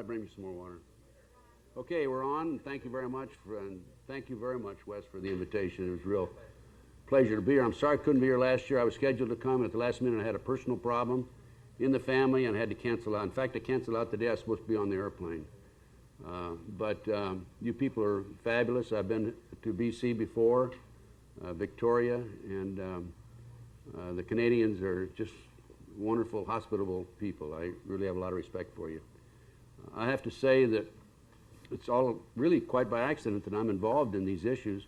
Somebody bring me some more water. Okay, we're on, and thank you very much, Wes, for the invitation. It was a real pleasure to be here. I'm sorry I couldn't be here last year. I was scheduled to come, and at the last minute I had a personal problem in the family and I had to cancel out. In fact, I canceled out the day I was supposed to be on the airplane. But you people are fabulous. I've been to BC before, Victoria, and the Canadians are just wonderful, hospitable people. I really have a lot of respect for you. I have to say that it's all really quite by accident that I'm involved in these issues.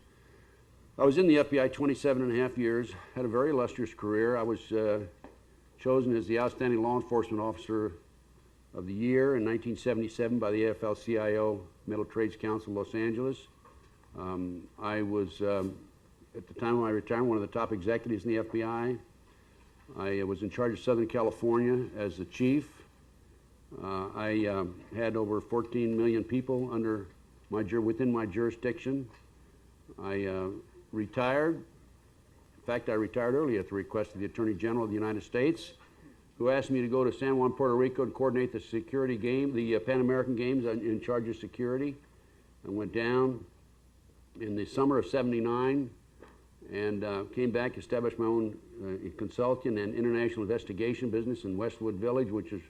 I was in the FBI 27.5 years, had a very illustrious career. I was chosen as the Outstanding Law Enforcement Officer of the Year in 1977 by the AFL-CIO Metal Trades Council, Los Angeles. I was, at the time of my retirement, one of the top executives in the FBI. I was in charge of Southern California as the chief. I had over 14 million people within my jurisdiction. I retired. In fact, I retired early at the request of the Attorney General of the United States, who asked me to go to San Juan, Puerto Rico and coordinate the security game, the Pan American Games, in charge of security. I went down in the summer of '79 and came back, established my own consulting and international investigation business in Westwood Village, which is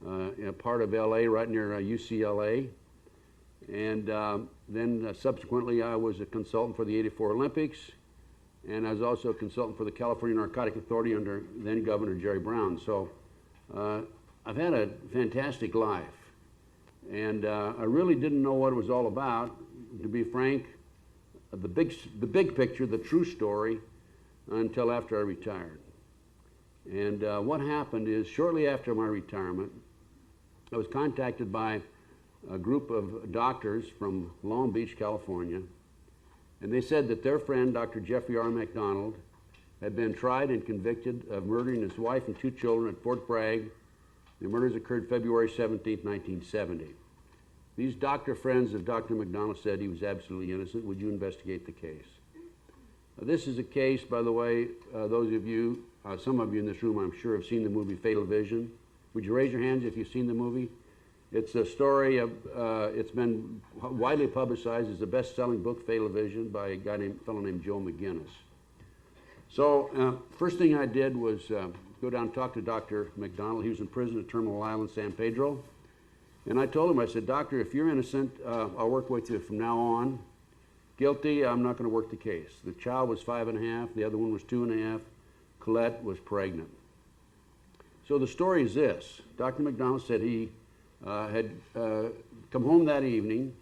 a part of LA, right near UCLA. And then subsequently I was a consultant for the '84 Olympics, and I was also a consultant for the California Narcotic Authority under then Governor Jerry Brown. So I've had a fantastic life, and I really didn't know what it was all about, to be frank, the big picture, the true story, until after I retired. And what happened is, shortly after my retirement, I was contacted by a group of doctors from Long Beach, California, and they said that their friend, Dr. Jeffrey R. MacDonald, had been tried and convicted of murdering his wife and 2 children at Fort Bragg. The murders occurred February 17, 1970. These doctor friends of Dr. MacDonald said he was absolutely innocent. Would you investigate the case? This is a case, by the way, those of you, some of you in this room, I'm sure, have seen the movie Fatal Vision. Would you raise your hands if you've seen the movie? It's a story of, it's been widely publicized as a best-selling book, Fatal Vision, by a fellow named Joe McGinnis. So first thing I did was go down and talk to Dr. MacDonald. He was in prison at Terminal Island, San Pedro. And I told him, I said, Doctor, if you're innocent, I'll work with you from now on. Guilty, I'm not going to work the case. The child was 5.5, the other one was 2.5. Colette was pregnant. So the story is this. Dr. MacDonald said he had come home that evening,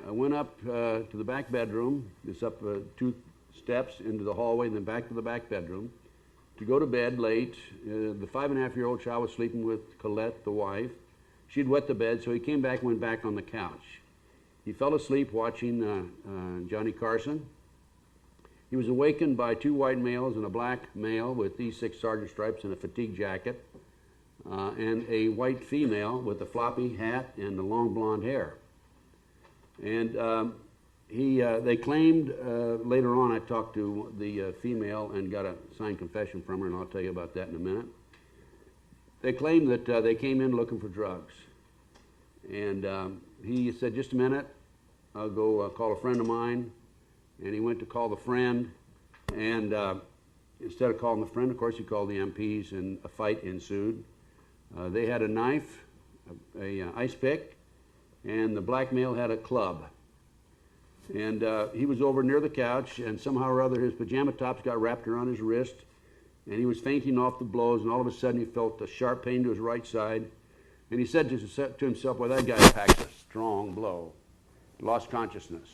went up to the back bedroom, it's up 2 steps into the hallway and then back to the back bedroom, to go to bed late. The 5.5-year-old child was sleeping with Colette, the wife. She'd wet the bed, so he came back and went back on the couch. He fell asleep watching Johnny Carson. He was awakened by 2 white males and a black male with E6 sergeant stripes and a fatigue jacket, and a white female with a floppy hat and the long blonde hair. And they claimed, later on I talked to the female and got a signed confession from her, and I'll tell you about that in a minute. They claimed that they came in looking for drugs. And he said, just a minute, I'll go call a friend of mine. And he went to call the friend, and instead of calling the friend, of course, he called the MPs, and a fight ensued. They had a knife, a ice pick, and the black male had a club. And he was over near the couch, and somehow or other his pajama tops got wrapped around his wrist, and he was fainting off the blows, and all of a sudden he felt a sharp pain to his right side. And he said to himself, well, that guy packs a strong blow. Lost consciousness.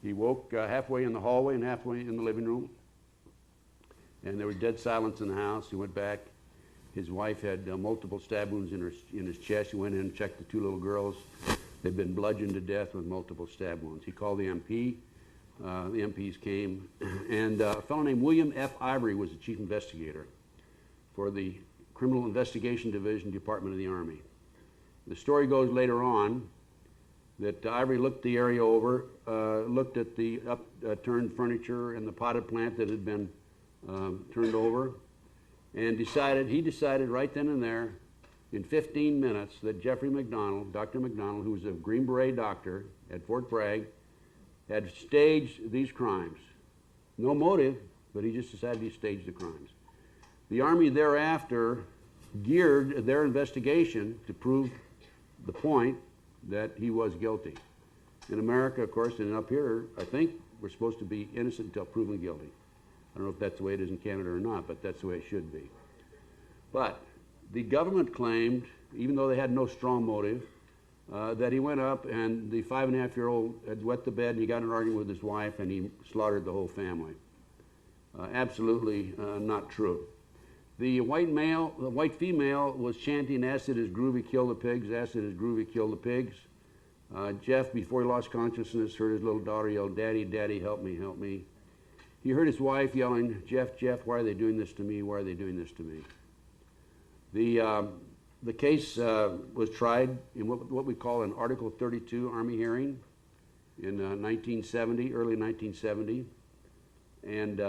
He woke halfway in the hallway and halfway in the living room, and there was dead silence in the house. He went back. His wife had multiple stab wounds in his chest. He went in and checked the 2 little girls. They'd been bludgeoned to death with multiple stab wounds. He called the MP. The MPs came, and a fellow named William F. Ivory was the chief investigator for the Criminal Investigation Division, Department of the Army. The story goes later on that Ivory looked the area over, looked at the upturned furniture and the potted plant that had been turned over, and he decided right then and there in 15 minutes that Jeffrey MacDonald, Dr. MacDonald, who was a Green Beret doctor at Fort Bragg, had staged these crimes. No motive, but he just decided he staged the crimes. The Army thereafter geared their investigation to prove the point that he was guilty. In America, of course, and up here, I think we're supposed to be innocent until proven guilty. I don't know if that's the way it is in Canada or not, but that's the way it should be. But the government claimed, even though they had no strong motive, that he went up and the 5.5-year-old had wet the bed and he got in an argument with his wife and he slaughtered the whole family. Absolutely not true. The white female was chanting, "Acid is groovy, kill the pigs, acid is groovy, kill the pigs." Jeff, before he lost consciousness, heard his little daughter yell, "Daddy, Daddy, help me, help me." He heard his wife yelling, "Jeff, Jeff, why are they doing this to me? Why are they doing this to me?" The case was tried in what we call an Article 32 Army hearing in 1970, early 1970. And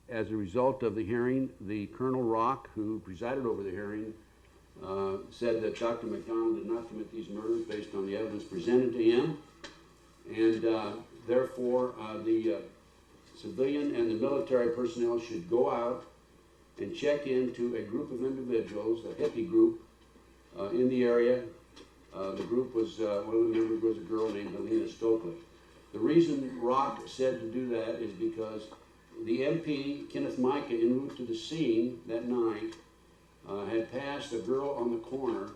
as a result of the hearing, the Colonel Rock, who presided over the hearing, said that Dr. MacDonald did not commit these murders based on the evidence presented to him. And therefore, the civilian and the military personnel should go out and check into a group of individuals, a hippie group, in the area. The group was, one of the members was a girl named Helena Stokely. The reason Rock said to do that is because the MP, Kenneth Micah, en route to the scene that night, had passed a girl on the corner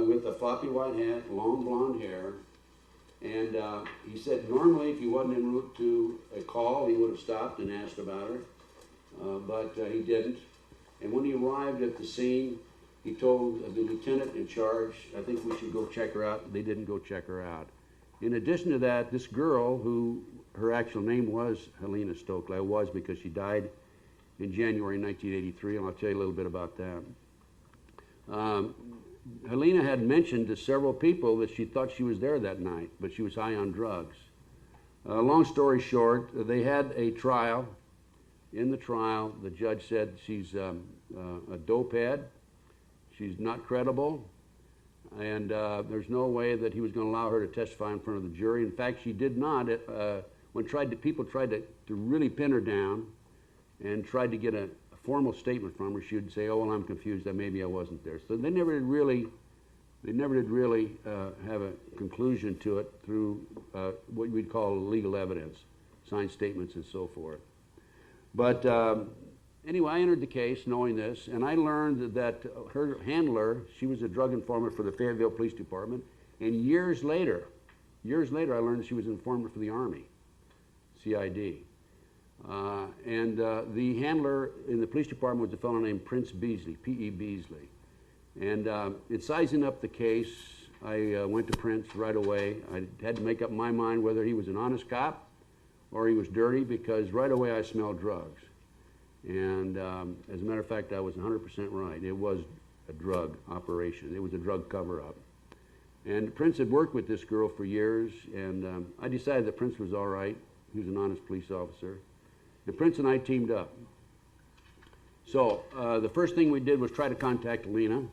with a floppy white hat, long blonde hair, and he said normally if he wasn't en route to a call, he would have stopped and asked about her, but he didn't. And when he arrived at the scene, he told the lieutenant in charge, "I think we should go check her out." They didn't go check her out. In addition to that, this girl, who her actual name was Helena Stokely, was because she died in January 1983, and I'll tell you a little bit about that. Helena had mentioned to several people that she thought she was there that night, but she was high on drugs. Long story short, they had a trial. In the trial, the judge said she's a dopehead, she's not credible, and there's no way that he was going to allow her to testify in front of the jury. In fact, she did not. When people tried to really pin her down and tried to get a formal statement from her, she would say, "Oh, well, I'm confused, that maybe I wasn't there." So they never did really have a conclusion to it through what we'd call legal evidence, signed statements and so forth. But anyway, I entered the case knowing this, and I learned that her handler, she was a drug informant for the Fayetteville Police Department, and years later, I learned she was an informant for the Army, CID. And the handler in the police department was a fellow named Prince Beasley, P.E. Beasley. And in sizing up the case, I went to Prince right away. I had to make up my mind whether he was an honest cop or he was dirty, because right away I smelled drugs. And as a matter of fact, I was 100% right. It was a drug operation. It was a drug cover-up. And Prince had worked with this girl for years, and I decided that Prince was all right. He was an honest police officer. And Prince and I teamed up. So the first thing we did was try to contact Helena,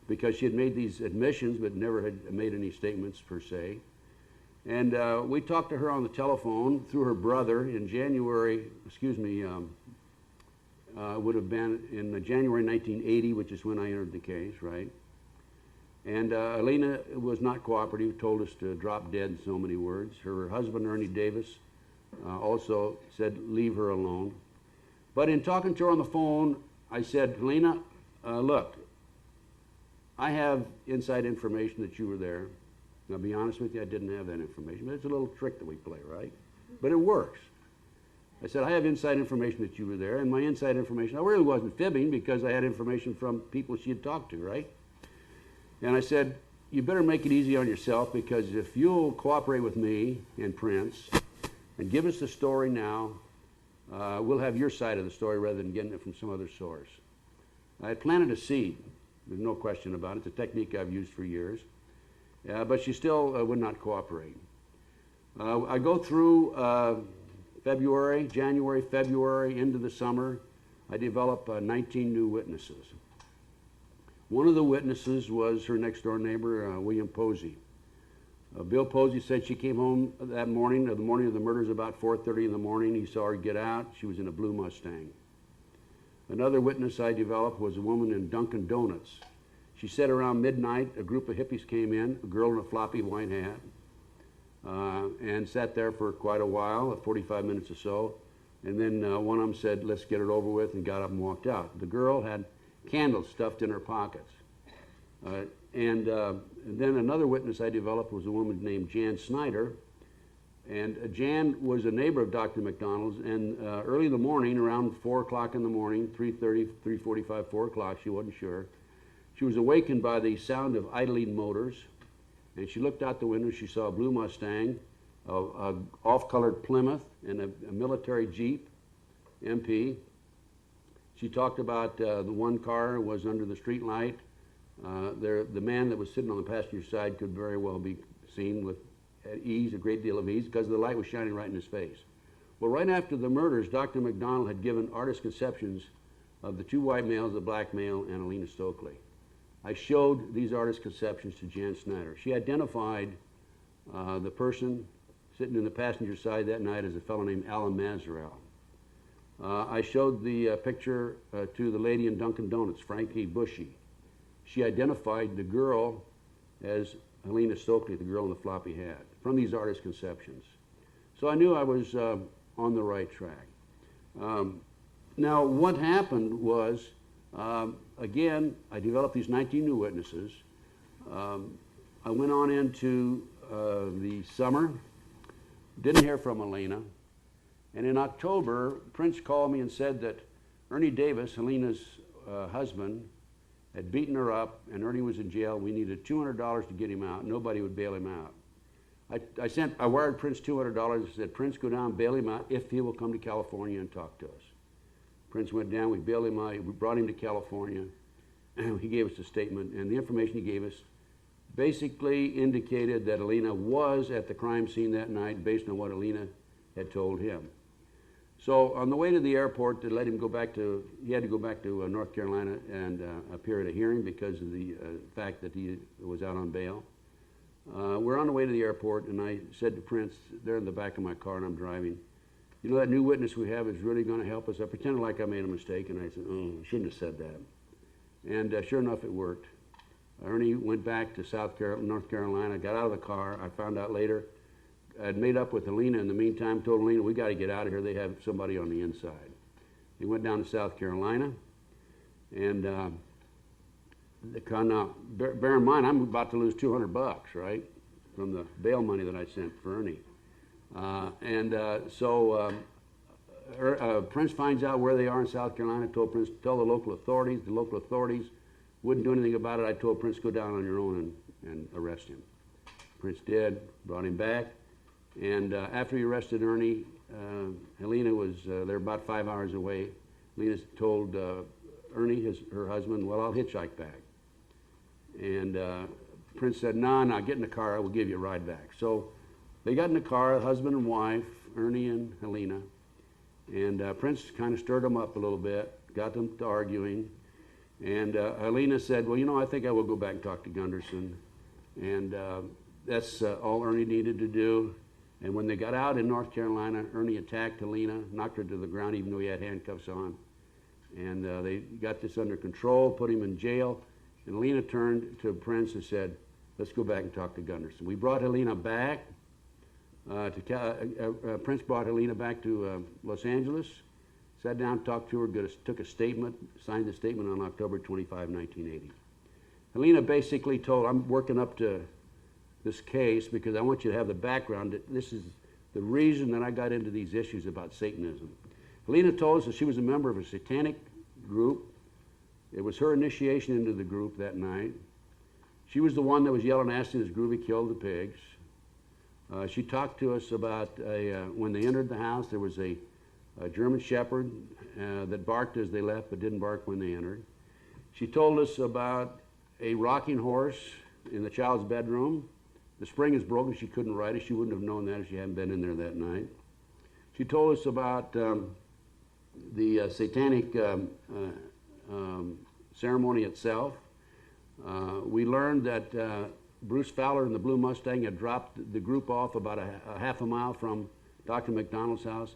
because she had made these admissions but never had made any statements per se. And we talked to her on the telephone through her brother in January, would have been in January 1980, which is when I entered the case, right? And Helena was not cooperative, told us to drop dead in so many words. Her husband, Ernie Davis, also said, "Leave her alone." But in talking to her on the phone, I said, "Helena, look, I have inside information that you were there. Now, to be honest with you, I didn't have that information, but it's a little trick that we play, right? But it works." I said, "I have inside information that you were there, and my inside information," I really wasn't fibbing, because I had information from people she had talked to, right? And I said, "You better make it easy on yourself, because if you'll cooperate with me and Prince and give us the story now, we'll have your side of the story rather than getting it from some other source." I had planted a seed. There's no question about it. It's a technique I've used for years. But she still would not cooperate. I go through January, February, into the summer. I develop 19 new witnesses. One of the witnesses was her next door neighbor, William Posey. Bill Posey said she came home that morning, the morning of the murders, about 4:30 in the morning. He saw her get out. She was in a blue Mustang. Another witness I developed was a woman in Dunkin' Donuts. She said around midnight, a group of hippies came in, a girl in a floppy white hat, and sat there for quite a while, 45 minutes or so. And then one of them said, let's get it over with, and got up and walked out. The girl had candles stuffed in her pockets. And then another witness I developed was a woman named Jan Snyder. And Jan was a neighbor of Dr. MacDonald's, and early in the morning, around 4 o'clock in the morning, 3:30, 3:45, 4 o'clock, she wasn't sure, she was awakened by the sound of idling motors, and she looked out the window. She saw a blue Mustang, a off-colored Plymouth, and a military Jeep, MP. She talked about the one car was under the street light. The man that was sitting on the passenger side could very well be seen with at ease, a great deal of ease, because the light was shining right in his face. Well, right after the murders, Dr. MacDonald had given artist conceptions of the two white males, the black male, and Alina Stokely. I showed these artist conceptions to Jan Snyder. She identified the person sitting in the passenger side that night as a fellow named Alan Mazarel. I showed the picture to the lady in Dunkin' Donuts, Frankie Bushy. She identified the girl as Alina Stokely, the girl in the floppy hat, from these artist conceptions. So I knew I was on the right track. Now, what happened was, again, I developed these 19 new witnesses. I went on into the summer, didn't hear from Alina, and in October, Prince called me and said that Ernie Davis, Alina's husband, had beaten her up, and Ernie was in jail. We needed $200 to get him out. Nobody would bail him out. I wired Prince $200 and said, Prince, go down, bail him out if he will come to California and talk to us. Prince went down, we bailed him out, we brought him to California, and he gave us a statement, and the information he gave us basically indicated that Alina was at the crime scene that night based on what Alina had told him. So on the way to the airport, they let him go back to, he had to go back to North Carolina and appear at a hearing because of the fact that he was out on bail. We're on the way to the airport, and I said to Prince, they're in the back of my car and I'm driving, you know, that new witness we have is really going to help us. I pretended like I made a mistake, and I said, oh, I shouldn't have said that. And sure enough, it worked. Ernie went back to North Carolina, got out of the car. I found out later I'd made up with Alina in the meantime, told Alina, we got to get out of here. They have somebody on the inside. He went down to South Carolina, and now, bear in mind, I'm about to lose $200, right, from the bail money that I sent for Ernie. Prince finds out where they are in South Carolina, told Prince, tell the local authorities. The local authorities wouldn't do anything about it. I told Prince, go down on your own and arrest him. Prince did, brought him back. And after he arrested Ernie, Alina was, they're about 5 hours away. Alina told Ernie, her husband, well, I'll hitchhike back. And Prince said, no, get in the car, I will give you a ride back. So they got in the car, husband and wife, Ernie and Alina. And Prince kind of stirred them up a little bit, got them to arguing. And Alina said, well, you know, I think I will go back and talk to Gunderson. And that's all Ernie needed to do. And when they got out in North Carolina, Ernie attacked Alina, knocked her to the ground even though he had handcuffs on. And they got this under control, put him in jail. And Alina turned to Prince and said, let's go back and talk to Gunderson. We brought Alina back. Prince brought Alina back to Los Angeles, sat down, talked to her, took a statement, signed the statement on October 25, 1980. Alina basically told, I'm working up to this case because I want you to have the background that this is the reason that I got into these issues about Satanism. Alina told us that she was a member of a Satanic group. It was her initiation into the group that night. She was the one that was yelling, asking this groovy killed the pigs. She talked to us about when they entered the house, there was a German Shepherd that barked as they left but didn't bark when they entered. She told us about a rocking horse in the child's bedroom. The spring is broken, she couldn't ride it. She wouldn't have known that if she hadn't been in there that night. She told us about the Satanic ceremony itself. We learned that Bruce Fowler and the Blue Mustang had dropped the group off about a half a mile from Dr. MacDonald's house,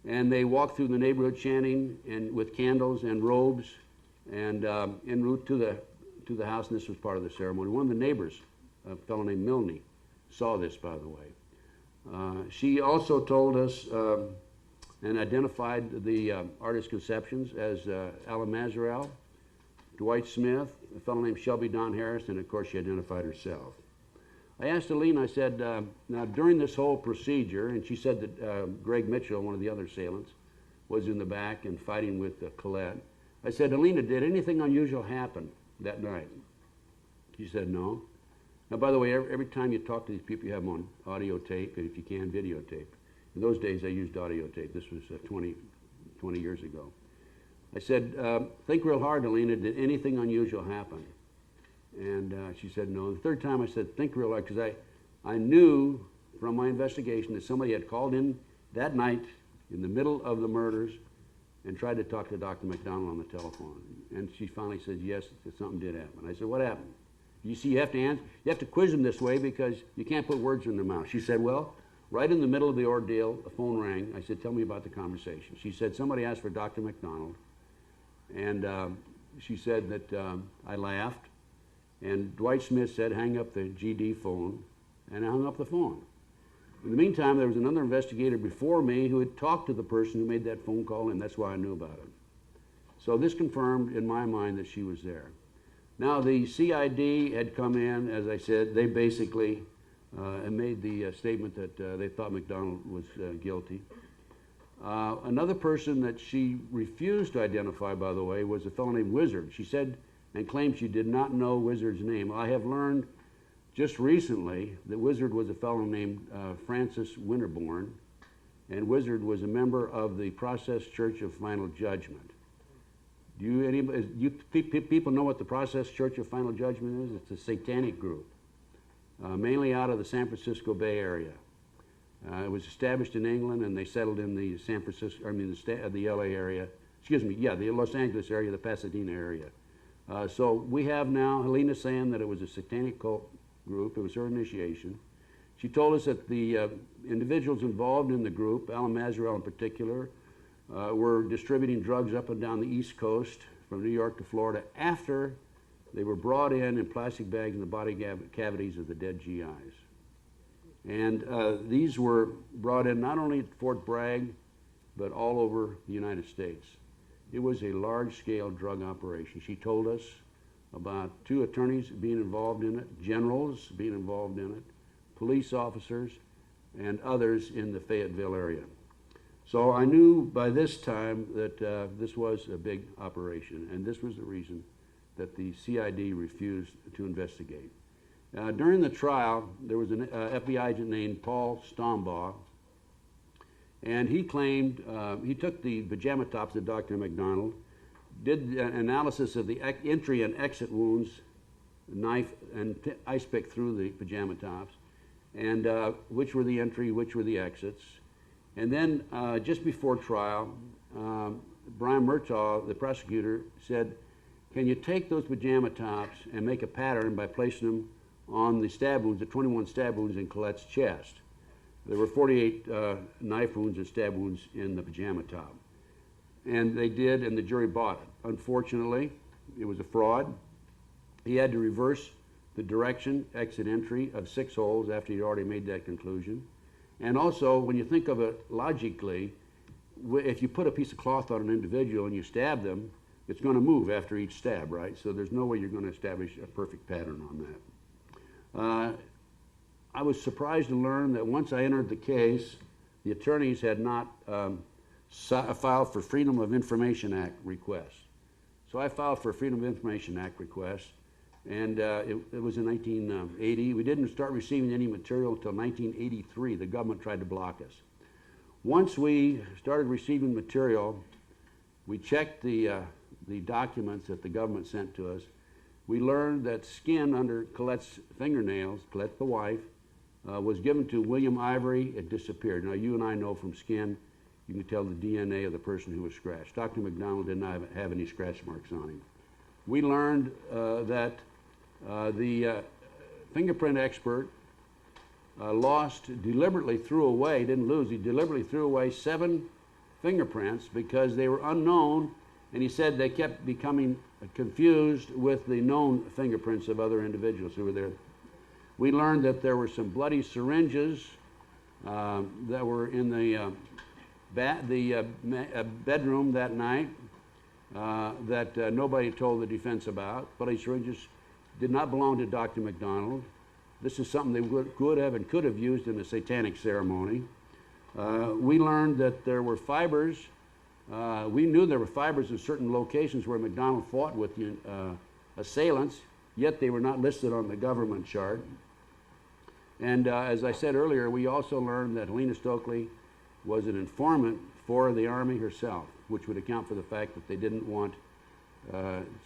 and they walked through the neighborhood chanting and with candles and robes, and en route to the house, and this was part of the ceremony. One of the neighbors, a fellow named Milne, saw this, by the way. She also told us and identified the artist's conceptions as Alan Mazarel, Dwight Smith, a fellow named Shelby Don Harris, and of course she identified herself. I asked Aline, I said, now during this whole procedure, and she said that Greg Mitchell, one of the other assailants, was in the back and fighting with Colette. I said, Alina, did anything unusual happen that night? She said, no. Now, by the way, every time you talk to these people, you have them on audio tape, and if you can, videotape. In those days, I used audio tape. This was 20 years ago. I said, think real hard, Alina, did anything unusual happen? And she said, no. The third time I said, think real hard, because I knew from my investigation that somebody had called in that night in the middle of the murders and tried to talk to Dr. MacDonald on the telephone. And she finally said, yes, something did happen. I said, what happened? You see, you have to answer, you have to quiz them this way because you can't put words in their mouth. She said, well, right in the middle of the ordeal, the phone rang. I said, tell me about the conversation. She said, somebody asked for Dr. MacDonald. And she said that I laughed. And Dwight Smith said, hang up the GD phone. And I hung up the phone. In the meantime, there was another investigator before me who had talked to the person who made that phone call, and that's why I knew about it. So this confirmed in my mind that she was there. Now, the CID had come in, as I said. They basically made the statement that they thought MacDonald was guilty. Another person that she refused to identify, by the way, was a fellow named Wizard. She said and claimed she did not know Wizard's name. I have learned just recently that Wizard was a fellow named Francis Winterbourne, and Wizard was a member of the Process Church of Final Judgment. Do you people know what the Process Church of Final Judgment is? It's a satanic group, mainly out of the San Francisco Bay Area. It was established in England, and they settled in the San Francisco, I mean the LA area. Excuse me, yeah, the Los Angeles area, the Pasadena area. So we have now Helena saying that it was a satanic cult group. It was her initiation. She told us that the individuals involved in the group, Alan Mazarel in particular, were distributing drugs up and down the East Coast from New York to Florida after they were brought in plastic bags in the body cavities of the dead GIs. And these were brought in not only at Fort Bragg, but all over the United States. It was a large-scale drug operation. She told us about 2 attorneys being involved in it, generals being involved in it, police officers, and others in the Fayetteville area. So I knew by this time that this was a big operation, and this was the reason that the CID refused to investigate. During the trial, there was an FBI agent named Paul Stombaugh, and he claimed, he took the pajama tops of Dr. MacDonald, did an analysis of the entry and exit wounds, knife and ice pick through the pajama tops, and which were the entry, which were the exits. And then just before trial, Brian Murtaugh, the prosecutor, said, can you take those pajama tops and make a pattern by placing them on the stab wounds, the 21 stab wounds in Colette's chest? There were 48 knife wounds and stab wounds in the pajama top. And they did, and the jury bought it. Unfortunately, it was a fraud. He had to reverse the direction, exit entry of 6 holes after he'd already made that conclusion. And also, when you think of it logically, if you put a piece of cloth on an individual and you stab them, it's going to move after each stab, right? So there's no way you're going to establish a perfect pattern on that. I was surprised to learn that once I entered the case, the attorneys had not filed for Freedom of Information Act requests. So I filed for a Freedom of Information Act request, and it was in 1980. We didn't start receiving any material until 1983. The government tried to block us. Once we started receiving material, we checked the documents that the government sent to us. We learned that skin under Colette's fingernails, Colette the wife, was given to William Ivory. It disappeared. Now, you and I know from skin, you can tell the DNA of the person who was scratched. Dr. MacDonald did not have any scratch marks on him. We learned that The fingerprint expert deliberately threw away, didn't lose, he deliberately threw away 7 fingerprints because they were unknown, and he said they kept becoming confused with the known fingerprints of other individuals who were there. We learned that there were some bloody syringes that were in the bedroom that night that nobody told the defense about. Bloody syringes did not belong to Dr. MacDonald. This is something they could have and could have used in a satanic ceremony. We learned that there were fibers. We knew there were fibers in certain locations where MacDonald fought with the assailants, yet they were not listed on the government chart. And as I said earlier, we also learned that Helena Stokely was an informant for the Army herself, which would account for the fact that they didn't want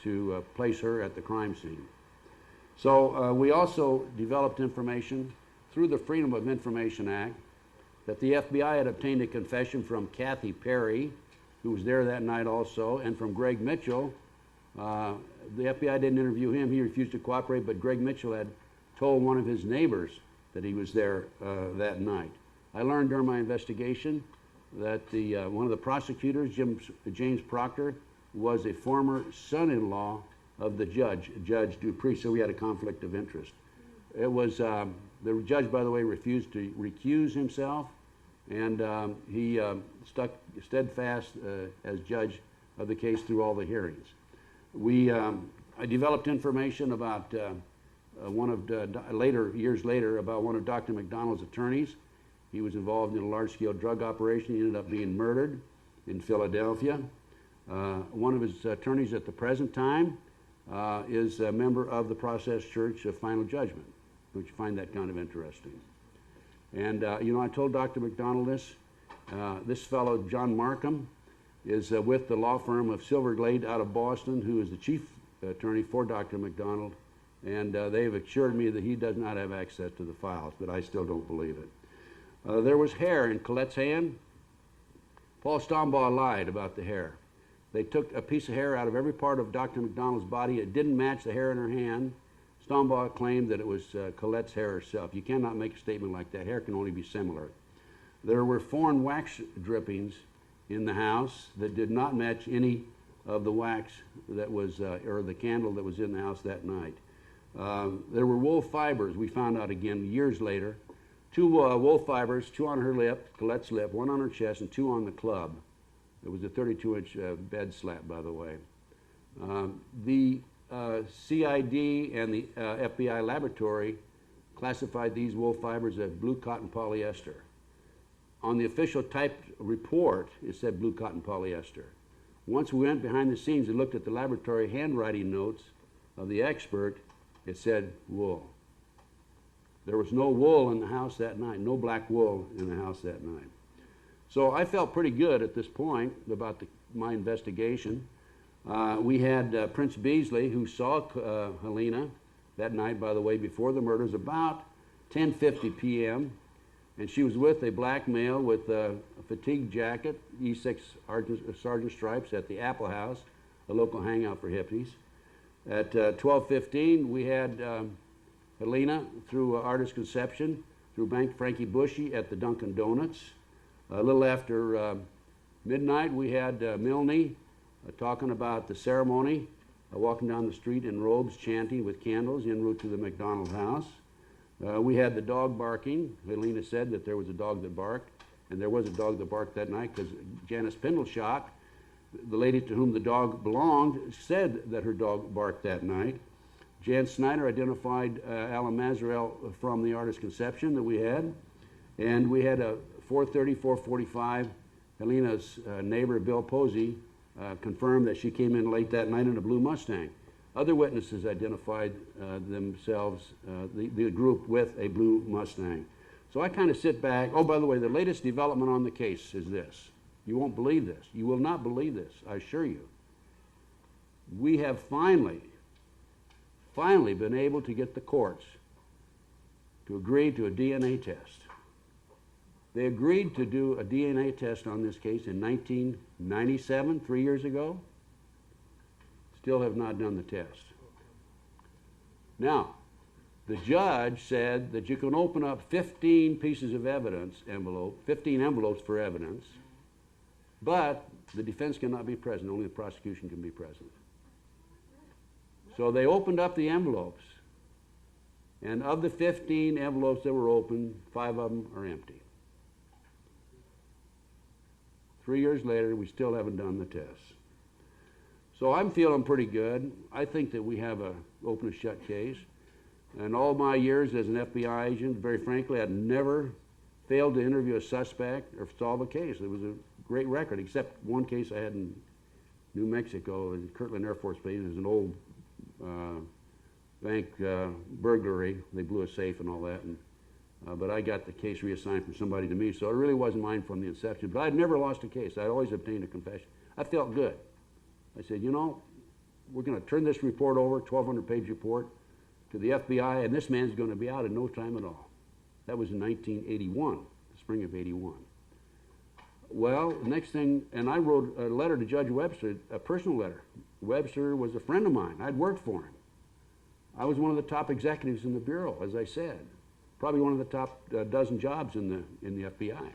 to place her at the crime scene. So we also developed information through the Freedom of Information Act that the FBI had obtained a confession from Kathy Perry, who was there that night also, and from Greg Mitchell. The FBI didn't interview him. He refused to cooperate, but Greg Mitchell had told one of his neighbors that he was there that night. I learned during my investigation that one of the prosecutors, James Proctor, was a former son-in-law of the judge, Judge Dupree, so we had a conflict of interest. It was, the judge, by the way, refused to recuse himself, and he stuck steadfast as judge of the case through all the hearings. I developed information about years later, about one of Dr. MacDonald's attorneys. He was involved in a large-scale drug operation. He ended up being murdered in Philadelphia. One of his attorneys at the present time is a member of the Process Church of Final Judgment, which you find that kind of interesting. And you know, I told Dr. MacDonald this. This fellow, John Markham, is with the law firm of Silverglade out of Boston, who is the chief attorney for Dr. MacDonald, and they've assured me that he does not have access to the files, but I still don't believe it. There was hair in Colette's hand. Paul Stombaugh lied about the hair. They took a piece of hair out of every part of Dr. MacDonald's body. It didn't match the hair in her hand. Stombaugh claimed that it was Colette's hair herself. You cannot make a statement like that. Hair can only be similar. There were foreign wax drippings in the house that did not match any of the wax that was, or the candle that was in the house that night. There were wool fibers, we found out again years later. 2 wool fibers, 2 on her lip, Colette's lip, 1 on her chest, and 2 on the club. It was a 32-inch bed slat, by the way. The CID and the FBI laboratory classified these wool fibers as blue cotton polyester. On the official typed report, it said blue cotton polyester. Once we went behind the scenes and looked at the laboratory handwriting notes of the expert, it said wool. There was no wool in the house that night, no black wool in the house that night. So I felt pretty good at this point about my investigation. We had Prince Beasley, who saw Helena that night, by the way, before the murders, about 10:50 p.m., and she was with a black male with a fatigue jacket, E6 sergeant stripes, at the Apple House, a local hangout for hippies. At 12:15, we had Helena through Artist Conception, through Frankie Bushy at the Dunkin' Donuts. A little after midnight, we had Milne talking about the ceremony, walking down the street in robes, chanting with candles en route to the MacDonald house. We had the dog barking. Helena said that there was a dog that barked, and there was a dog that barked that night because Janice Pindleshot, the lady to whom the dog belonged, said that her dog barked that night. Jan Snyder identified Alan Mazarel from the Artist Conception that we had, and we had a 4:30, 4:45, Helena's neighbor, Bill Posey, confirmed that she came in late that night in a blue Mustang. Other witnesses identified themselves, the group, with a blue Mustang. So I kind of sit back. Oh, by the way, the latest development on the case is this. You won't believe this. You will not believe this, I assure you. We have finally been able to get the courts to agree to a DNA test. They agreed to do a DNA test on this case in 1997, 3 years ago. Still have not done the test. Now, the judge said that you can open up 15 pieces of evidence, 15 envelopes for evidence, but the defense cannot be present, only the prosecution can be present. So they opened up the envelopes, and of the 15 envelopes that were opened, 5 of them are empty. 3 years later, we still haven't done the tests. So I'm feeling pretty good. I think that we have an open and shut case. And all my years as an FBI agent, very frankly, I'd never failed to interview a suspect or solve a case. It was a great record, except one case I had in New Mexico, in Kirtland Air Force Base. It was an old bank burglary. They blew a safe and all that. And, but I got the case reassigned from somebody to me, so it really wasn't mine from the inception. But I'd never lost a case. I'd always obtained a confession. I felt good. I said, you know, we're going to turn this report over, 1,200-page report, to the FBI, and this man's going to be out in no time at all. That was in 1981, the spring of 81. Well, next thing, and I wrote a letter to Judge Webster, a personal letter. Webster was a friend of mine. I'd worked for him. I was one of the top executives in the Bureau, as I said. Probably one of the top dozen jobs in the FBI.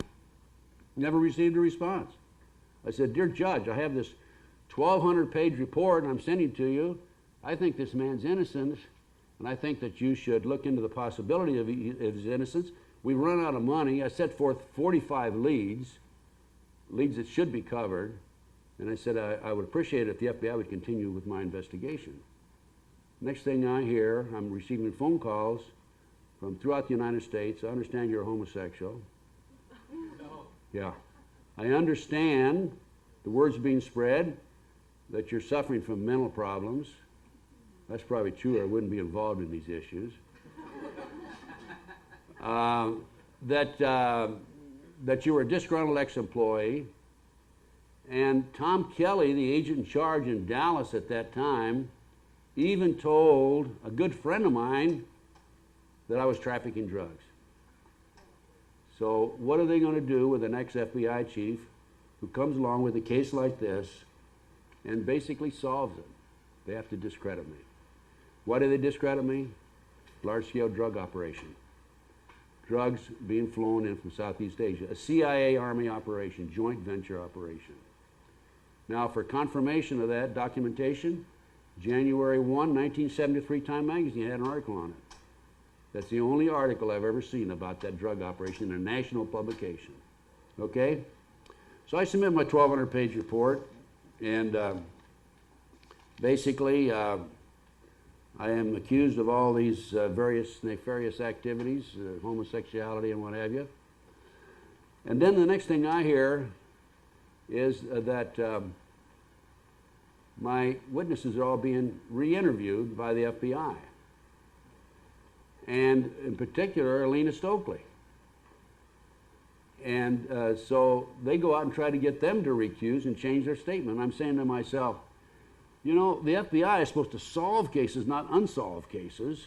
Never received a response. I said, dear Judge, I have this 1,200-page report and I'm sending it to you. I think this man's innocent, and I think that you should look into the possibility of his innocence. We've run out of money. I set forth 45 leads that should be covered, and I said I would appreciate it if the FBI would continue with my investigation. Next thing I hear, I'm receiving phone calls from throughout the United States. I understand you're a homosexual. No. Yeah. I understand the word's being spread that you're suffering from mental problems. That's probably true, or I wouldn't be involved in these issues. That you were a disgruntled ex-employee, and Tom Kelly, the agent in charge in Dallas at that time, even told a good friend of mine that I was trafficking drugs. So what are they going to do with an ex-FBI chief who comes along with a case like this and basically solves it? They have to discredit me. Why do they discredit me? Large-scale drug operation. Drugs being flown in from Southeast Asia. A CIA Army operation, joint venture operation. Now, for confirmation of that documentation, January 1, 1973, Time Magazine had an article on it. That's the only article I've ever seen about that drug operation in a national publication. Okay? So I submit my 1,200-page report, and basically, I am accused of all these various nefarious activities, homosexuality and what have you. And then the next thing I hear is that my witnesses are all being re-interviewed by the FBI. And in particular, Alina Stokely. And so they go out and try to get them to recuse and change their statement. I'm saying to myself, you know, the FBI is supposed to solve cases, not unsolved cases.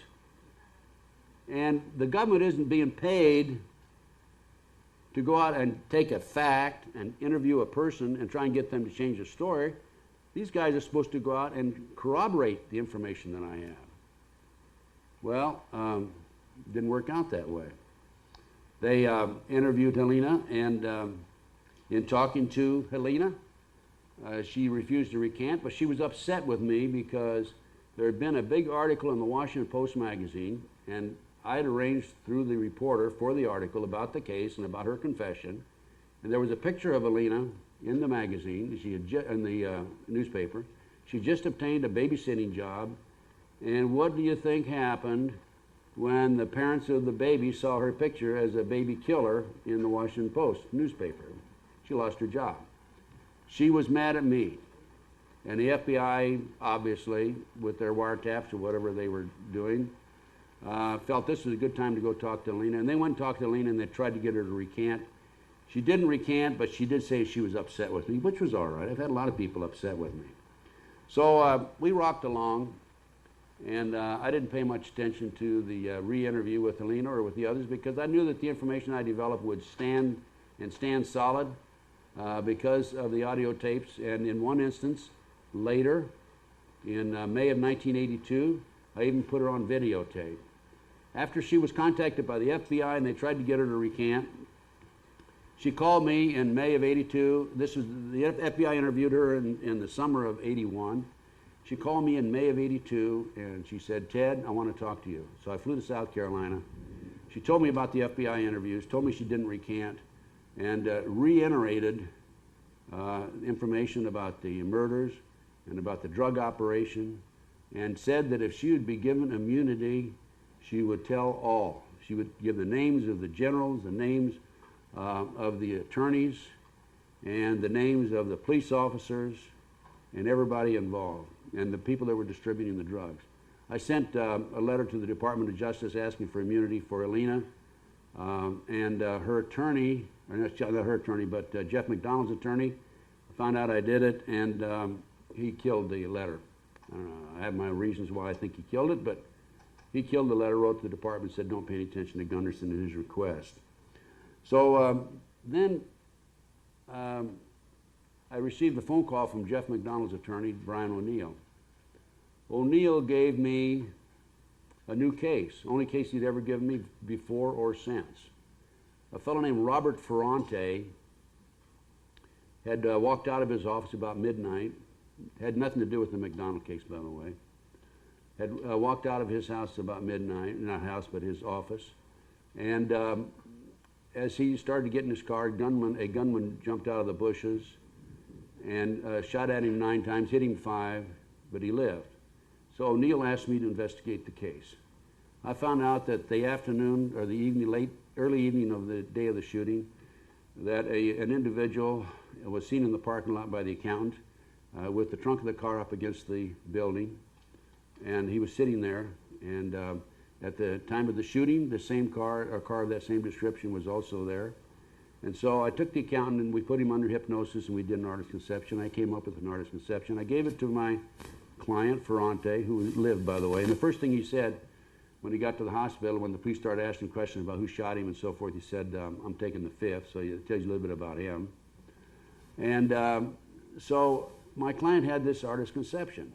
And the government isn't being paid to go out and take a fact and interview a person and try and get them to change the story. These guys are supposed to go out and corroborate the information that I have. Well, didn't work out that way. They interviewed Helena, and in talking to Helena, she refused to recant, but she was upset with me because there had been a big article in the Washington Post magazine, and I had arranged through the reporter for the article about the case and about her confession, and there was a picture of Helena in the magazine, she had in the newspaper. She just obtained a babysitting job, and what do you think happened when the parents of the baby saw her picture as a baby killer in the Washington Post newspaper? She lost her job. She was mad at me, and the FBI, obviously, with their wiretaps or whatever they were doing, felt this was a good time to go talk to Alina, and they went and talked to Alina, and they tried to get her to recant. She didn't recant, but she did say she was upset with me, which was all right. I've had a lot of people upset with me. So we rocked along, and I didn't pay much attention to the re-interview with Alina or with the others, because I knew that the information I developed would stand solid because of the audio tapes. And in one instance, later, in May of 1982, I even put her on videotape. After she was contacted by the FBI and they tried to get her to recant, she called me in May of '82. This was, the FBI interviewed her in the summer of '81. She called me in May of '82 and she said, Ted, I want to talk to you. So I flew to South Carolina. She told me about the FBI interviews, told me she didn't recant, and reiterated information about the murders and about the drug operation, and said that if she would be given immunity, she would tell all. She would give the names of the generals, the names of the attorneys, and the names of the police officers, and everybody involved, and the people that were distributing the drugs. I sent a letter to the Department of Justice asking for immunity for Alina, and her attorney, or not her attorney, but Jeff MacDonald's attorney, found out I did it, and he killed the letter. I have my reasons why I think he killed it, but he killed the letter, wrote to the department, said don't pay any attention to Gunderson and his request. So then I received a phone call from Jeff MacDonald's attorney, Brian O'Neill. O'Neill gave me a new case, only case he'd ever given me before or since. A fellow named Robert Ferrante had walked out of his office about midnight, had nothing to do with the MacDonald case, by the way, had walked out of his house about midnight, not house, but his office, and as he started to get in his car, a gunman jumped out of the bushes and shot at him 9 times, hit him 5, but he lived. So O'Neill asked me to investigate the case. I found out that the afternoon or the evening, early evening of the day of the shooting, that an individual was seen in the parking lot by the accountant with the trunk of the car up against the building, and he was sitting there. And at the time of the shooting, the same car, or car of that same description, was also there. And so I took the accountant and we put him under hypnosis and we did an artist conception. I came up with an artist conception. I gave it to my client, Ferrante, who lived, by the way. And the first thing he said when he got to the hospital, when the police started asking questions about who shot him and so forth, he said, I'm taking the 5th, so it tells you a little bit about him. And so my client had this artist conception.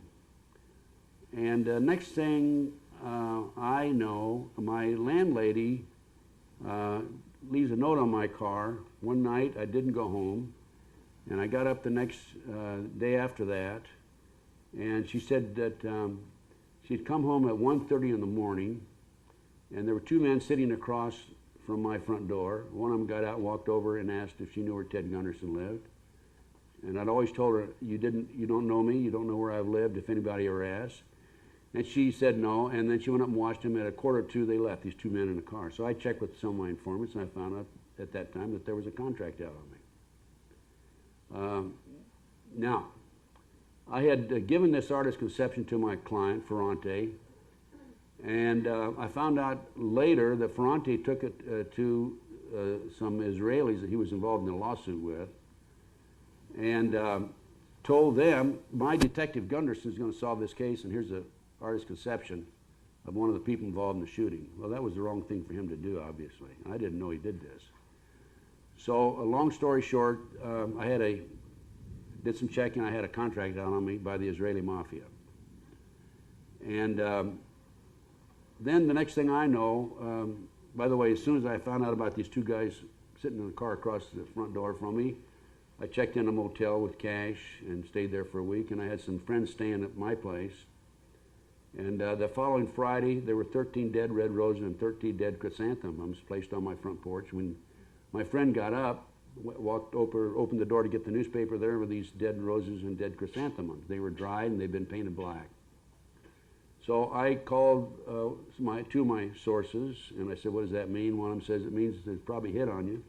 And next thing I know, my landlady leaves a note on my car. One night I didn't go home, and I got up the next day after that, and she said that she'd come home at 1:30 in the morning, and there were 2 men sitting across from my front door. One of them got out and walked over and asked if she knew where Ted Gunderson lived. And I'd always told her, you don't know me, you don't know where I've lived, if anybody ever asks. And she said no, and then she went up and watched him. At 1:45, they left, these 2 men in the car. So I checked with some of my informants, and I found out at that time that there was a contract out on me. Now, I had given this artist conception to my client, Ferrante, and I found out later that Ferrante took it to some Israelis that he was involved in a lawsuit with, and told them, my detective Gunderson is going to solve this case, and here's a artist conception of one of the people involved in the shooting. Well, that was the wrong thing for him to do, obviously. I didn't know he did this. So, a long story short, I did some checking. I had a contract out on me by the Israeli mafia. And then the next thing I know, by the way, as soon as I found out about these 2 guys sitting in the car across the front door from me, I checked in a motel with cash and stayed there for a week, and I had some friends staying at my place. And the following Friday, there were 13 dead red roses and 13 dead chrysanthemums placed on my front porch. When my friend got up, walked over, opened the door to get the newspaper, there were these dead roses and dead chrysanthemums. They were dried and they'd been painted black. So I called 2 of my sources, and I said, what does that mean? One of them says it means there's probably a hit on you.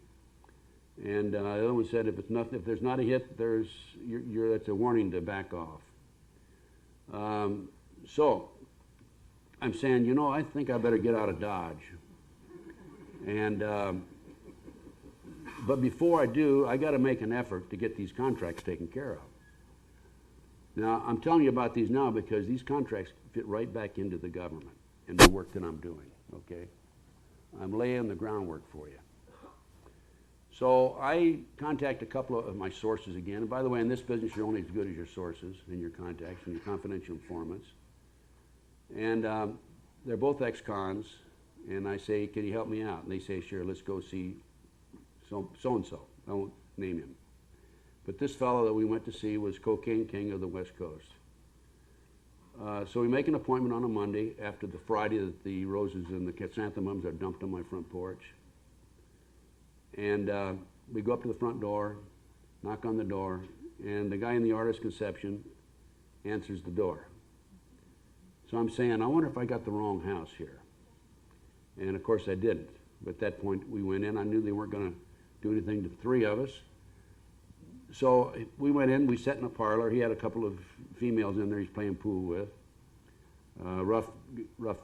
And the other one said, if there's not a hit, that's a warning to back off. So I'm saying, I think I better get out of Dodge. And but before I do, I got to make an effort to get these contracts taken care of. Now, I'm telling you about these now because these contracts fit right back into the government and the work that I'm doing, okay? I'm laying the groundwork for you. So I contact a couple of my sources again. And by the way, in this business, you're only as good as your sources and your contacts and your confidential informants. And they're both ex-cons, and I say, can you help me out? And they say, sure, let's go see so-and-so. I won't name him. But this fellow that we went to see was Cocaine King of the West Coast. So we make an appointment on a Monday after the Friday that the roses and the chrysanthemums are dumped on my front porch. And we go up to the front door, knock on the door, and the guy in the artist conception answers the door. So I'm saying, I wonder if I got the wrong house here. And of course I didn't. But at that point we went in. I knew they weren't going to do anything to the three of us. So we went in, we sat in a parlor. He had a couple of females in there he's playing pool with. Rough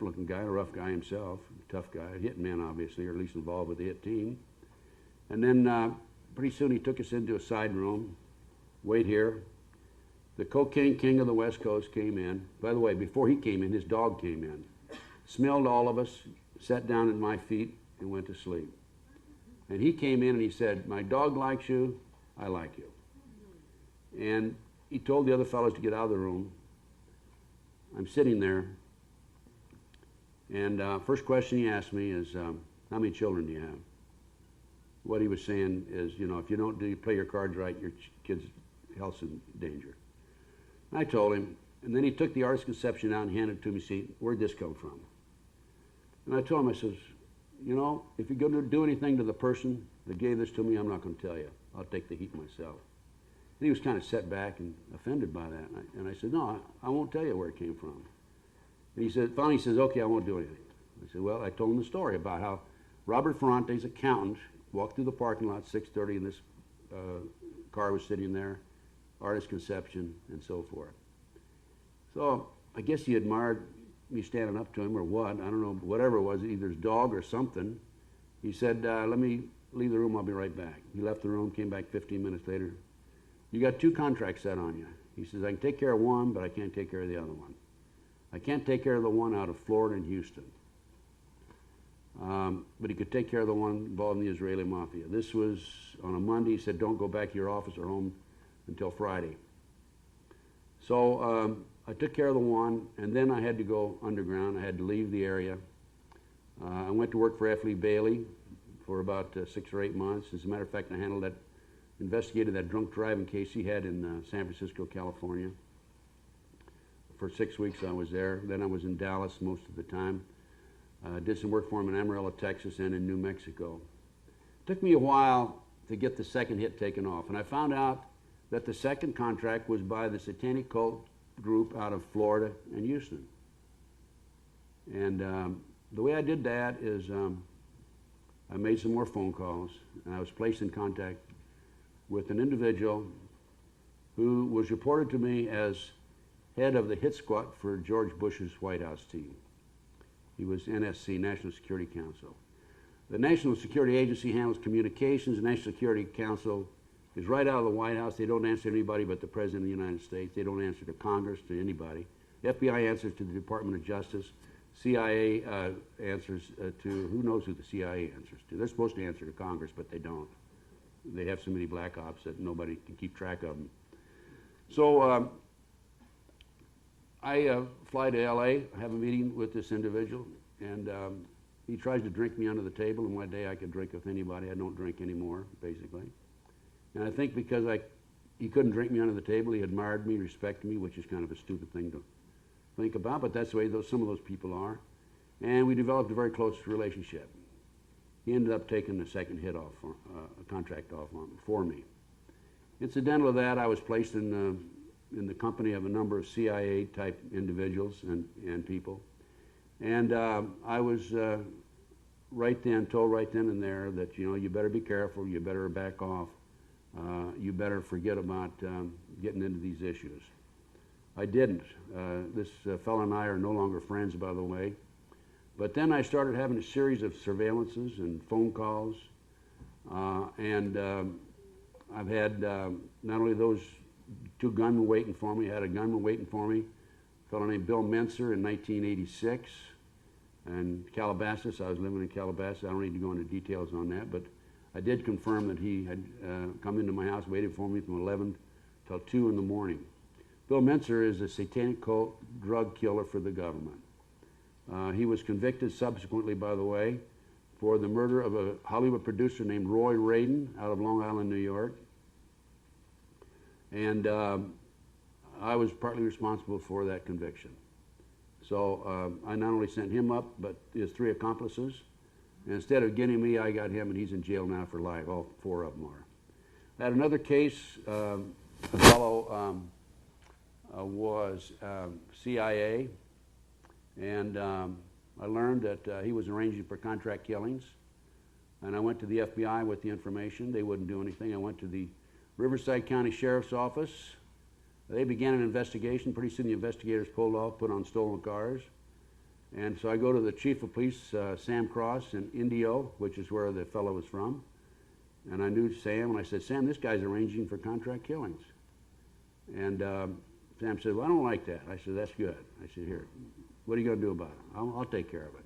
looking guy, a rough guy himself, tough guy, a hit man obviously, or at least involved with the hit team. And then pretty soon he took us into a side room. Wait here. The Cocaine King of the West Coast came in. By the way, before he came in, his dog came in. Smelled all of us, sat down at my feet, and went to sleep. And he came in and he said, my dog likes you, I like you. And he told the other fellows to get out of the room. I'm sitting there, and first question he asked me is, how many children do you have? What he was saying is, you know, if you don't play your cards right, your kid's health's in danger. I told him, and then he took the artist conception out and handed it to me, see, where'd this come from? And I told him, I says, you know, if you're going to do anything to the person that gave this to me, I'm not going to tell you. I'll take the heat myself. And he was kind of set back and offended by that. And I said, no, I won't tell you where it came from. And he said, finally he says, okay, I won't do anything. I said, well, I told him the story about how Robert Ferrante's accountant walked through the parking lot at 6:30 and this car was sitting there, artist conception, and so forth. So I guess he admired me standing up to him or what, I don't know, whatever it was, either his dog or something. He said, let me leave the room, I'll be right back. He left the room, came back 15 minutes later. You got 2 contracts set on you. He says, I can take care of one, but I can't take care of the other one. I can't take care of the one out of Florida and Houston. But he could take care of the one involving the Israeli mafia. This was on a Monday. He said, don't go back to your office or home until Friday. So I took care of the one, and then I had to go underground. I had to leave the area. I went to work for F. Lee Bailey for about 6 or 8 months. As a matter of fact, I investigated that drunk driving case he had in San Francisco, California. For 6 weeks I was there. Then I was in Dallas most of the time. Did some work for him in Amarillo, Texas, and in New Mexico. It took me a while to get the second hit taken off, and I found out that the second contract was by the Satanic cult group out of Florida and Houston. And the way I did that is I made some more phone calls, and I was placed in contact with an individual who was reported to me as head of the hit squad for George Bush's White House team. He was NSC, National Security Council. The National Security Agency handles communications. The National Security Council is right out of the White House. They don't answer to anybody but the President of the United States. They don't answer to Congress, to anybody. The FBI answers to the Department of Justice. CIA answers to, who knows who the CIA answers to. They're supposed to answer to Congress, but they don't. They have so many black ops that nobody can keep track of them. So I fly to LA, I have a meeting with this individual, and he tries to drink me under the table, and one day I could drink with anybody. I don't drink anymore, basically. And I think because he couldn't drink me under the table, he admired me, respected me, which is kind of a stupid thing to think about, but that's the way some of those people are. And we developed a very close relationship. He ended up taking the second hit off, a contract off for me. Incidental to that, I was placed in the company of a number of CIA-type individuals and people. And I was told right then and there that, you know, you better be careful, you better back off, you better forget about getting into these issues. I didn't. This fellow and I are no longer friends, by the way. But then I started having a series of surveillances and phone calls. I've had not only those 2 gunmen waiting for me, I had a gunman waiting for me, a fellow named Bill Menser in 1986. And Calabasas, I was living in Calabasas. I don't need to go into details on that, but I did confirm that he had come into my house, waited for me from 11 till 2 in the morning. Bill Menser is a satanic cult drug killer for the government. He was convicted subsequently, by the way, for the murder of a Hollywood producer named Roy Radin out of Long Island, New York. And I was partly responsible for that conviction. So I not only sent him up, but his 3 accomplices. And instead of getting me, I got him, and he's in jail now for life. All 4 of them are. I had another case. A fellow was CIA, and I learned that he was arranging for contract killings. And I went to the FBI with the information. They wouldn't do anything. I went to the Riverside County Sheriff's Office. They began an investigation. Pretty soon the investigators pulled off, put on stolen cars. And so I go to the chief of police, Sam Cross, in Indio, which is where the fellow was from. And I knew Sam, and I said, Sam, this guy's arranging for contract killings. And Sam said, well, I don't like that. I said, that's good. I said, here, what are you going to do about it? I'll take care of it.